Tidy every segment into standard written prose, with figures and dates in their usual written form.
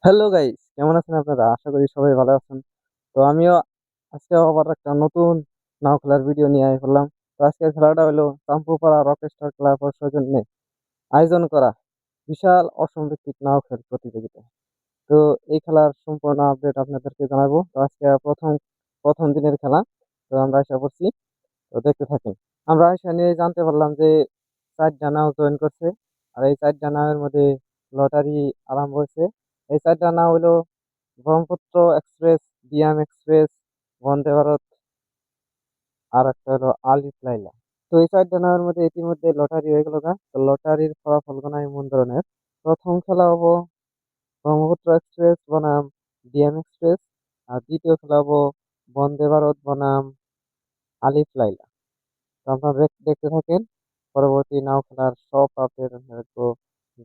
Hello guys, কেমন আছেন আপনারা? আশা করি সবাই ভালো আছেন। তো আমিও আজকে আবার একটা নতুন নাও খেলার ভিডিও নিয়ে আই পড়লাম। তো আজকের খেলাটা হলো চাম্পুপাড়া রকস্টার ক্লাব ও সৌজন্যে আয়োজন করা বিশাল অসম-ভিত্তিক নাও খেল প্রতিযোগিতা। তো এই খেলার সম্পূর্ণ আপডেট আপনাদেরকে জানাবো। তো আজকে প্রথম দিনের খেলা। তো আমরা আশা করছি, তো দেখতে থাকুন। আমরা আইসা নিয়ে জানতে পারলাম যে ৪ টা নাও জয়েন করছে। আর এই ৪ টা নাওয়ের মধ্যে লটারি আরম্ভ হয়েছে। এই ৪ টা নাও হলো ব্রহ্মপুত্র এক্সপ্রেস, বিয়াম এক্সপ্রেস, বন্দে ভারত, আর একটা হলো আলিফ লাইলা। তো এই ৪ টা নামের মধ্যে ইতিমধ্যে লটারি হয়ে গেল গা। তো লটারির ফলাফল গণনা এমন ধরনের: প্রথম খেলা হবো ব্রহ্মপুত্র এক্সপ্রেস বনাম বিয়াম এক্সপ্রেস, আর দ্বিতীয় খেলা হবো বন্দে ভারত বনাম আলিফ লাইলা। তো আপনারা দেখতে থাকেন। পরবর্তী নাও খেলার সব আপডেট আপনাদেরকে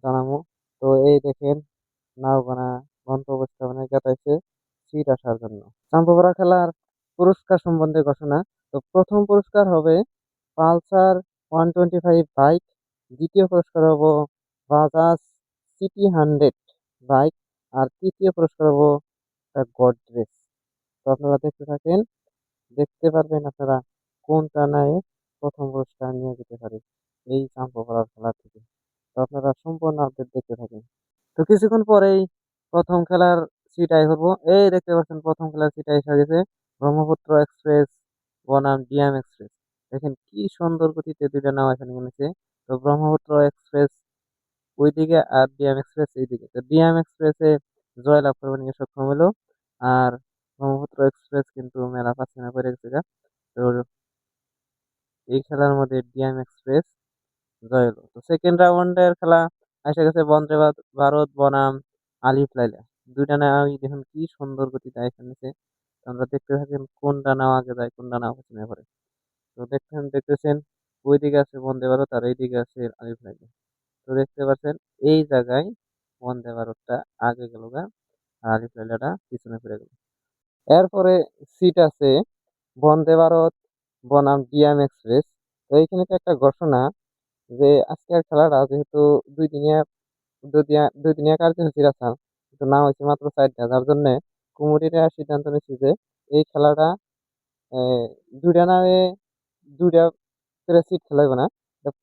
জানাবো। তো এই দেখেন, নাওগানা গন্তব্যস্থানে যাতায়াতে সিট আসার জন্য। চাম্পাপাড়া খেলার পুরস্কার সম্বন্ধে ঘোষণা। তো প্রথম পুরস্কার হবে পালসার 125 বাইক, দ্বিতীয় পুরস্কার হবো বাজাজ সিটি 100 বাইক, আর তৃতীয় পুরস্কার হবো একটা গডরেজ। তো আপনারা দেখতে থাকেন, দেখতে পারবেন আপনারা কোনটা নাই প্রথম পুরস্কার নিয়ে যেতে পারে এই চাম্পাপাড়ার খেলা থেকে। তো আপনারা সম্পূর্ণ আপডেট দেখতে থাকেন। তো কিছুক্ষণ পরেই প্রথম খেলার সিট আই করবো। এই দেখতে পাচ্ছেন, প্রথম খেলার সিট এসে গেছে ব্রহ্মপুত্র এক্সপ্রেস বনাম ডিয়াম এক্সপ্রেস। দেখেন কি সুন্দর গতিতে দুইটা নাও এখানে নেমেছে। তো ব্রহ্মপুত্র এক্সপ্রেস ওইদিকে আর ডিয়াম এক্সপ্রেস এইদিকে। তো ডিয়াম এক্সপ্রেসে জয়লাভ করবার নিয়ে সক্ষম হলো। আর ব্রহ্মপুত্র এক্সপ্রেস কিন্তু মেলা পাচ্ছিনা পড়ে গেছে গা। তো এই খেলার মধ্যে ডিয়াম এক্সপ্রেস জয় হলো। তো সেকেন্ড রাউন্ডের খেলা এসে গেছে বন্দে ভারত বনাম আলিফ লাইলা। দুইটা নাওই দেখুন কি সুন্দর গতিতে এখানে নিচে। আমরা দেখতে থাকেন কোনটা নাও আগে যায়, কোনটা নাও পিছনে পড়ে। তো দেখতেছেন ওইদিকে আছে বন্দে ভারত আর এইদিকে আছে আলিফ লাইলা। তো দেখতে পাচ্ছেন এই জায়গায় বন্দে ভারতটা আগে গেল গা, আর আলিফ লাইলাটা পিছনে ফিরে গেল। এরপরে সিট আছে বন্দে ভারত বনাম ডিয়াম এক্সপ্রেস। তো এইখানে তো একটা ঘোষণা যে আজকের খেলাটা যেহেতু দুই দিনিয়া দুই দিনিয়া কার্যসূচি রাখা, কিন্তু নাম হয়েছে মাত্র 4টা, যার জন্য কুমুরিরা সিদ্ধান্ত নিচ্ছে যে এই খেলাটা আহ, দুইটা নামে দুইটা করে সিট খেলা হবে না,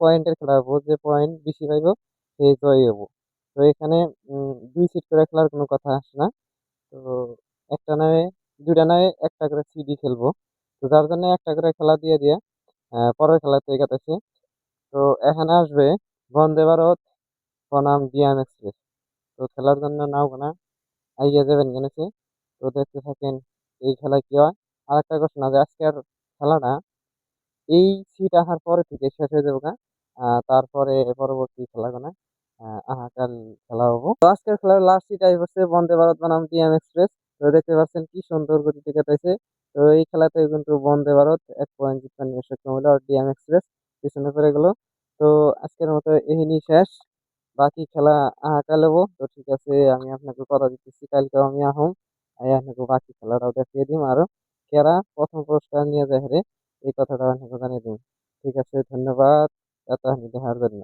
পয়েন্টের খেলা হবো। যে পয়েন্ট বেশি পাইব সেই জয়ী হবো। তো এখানে দুই সিট করে খেলার কোনো কথা আসে না। তো একটা নামে দুইটা নামে একটা করে সিডি খেলবো। তো যার জন্য একটা করে খেলা দিয়ে দিয়ে পরের খেলাতে এগাতেছে। তো এখানে আসবে বন্দে ভারত বনাম ডিয়াম এক্সপ্রেস। তো খেলার জন্য নাও না আইয়া যাবেন জেনেছি। তো দেখতে থাকেন এই খেলায় কি হয়। আর একটা ঘোষণা যে আজকের খেলাটা এই সিট আসার পরে থেকে শেষ হয়ে যাবে গা। তারপরে পরবর্তী খেলা গোনা কাল খেলা হবো। তো আজকের খেলার লাস্ট সিট আই হচ্ছে বন্দে ভারত বনাম টিএম এক্সপ্রেস। তো দেখতে পাচ্ছেন কি সুন্দর গতিতে কেটেছে। তো এই খেলাতে কিন্তু বন্দে ভারত 1 পয়েন্ট জিততে নিয়ে সক্ষম হলো, আর টিএম এক্সপ্রেস পিছনে পড়ে গেল। তো আজকের মতো এহিনি শেষ। বাকি খেলা কাল হবো। তো ঠিক আছে, আমি আপনাকে কথা দিতেছি কালকে আমি আহম আপনাকে বাকি খেলাটাও দেখিয়ে দিম, আরো কেরা প্রথম পুরস্কার নিয়ে যায় হেরে এই কথাটা আপনাকে জানিয়ে দিন। ঠিক আছে, ধন্যবাদ এত দেখার জন্য।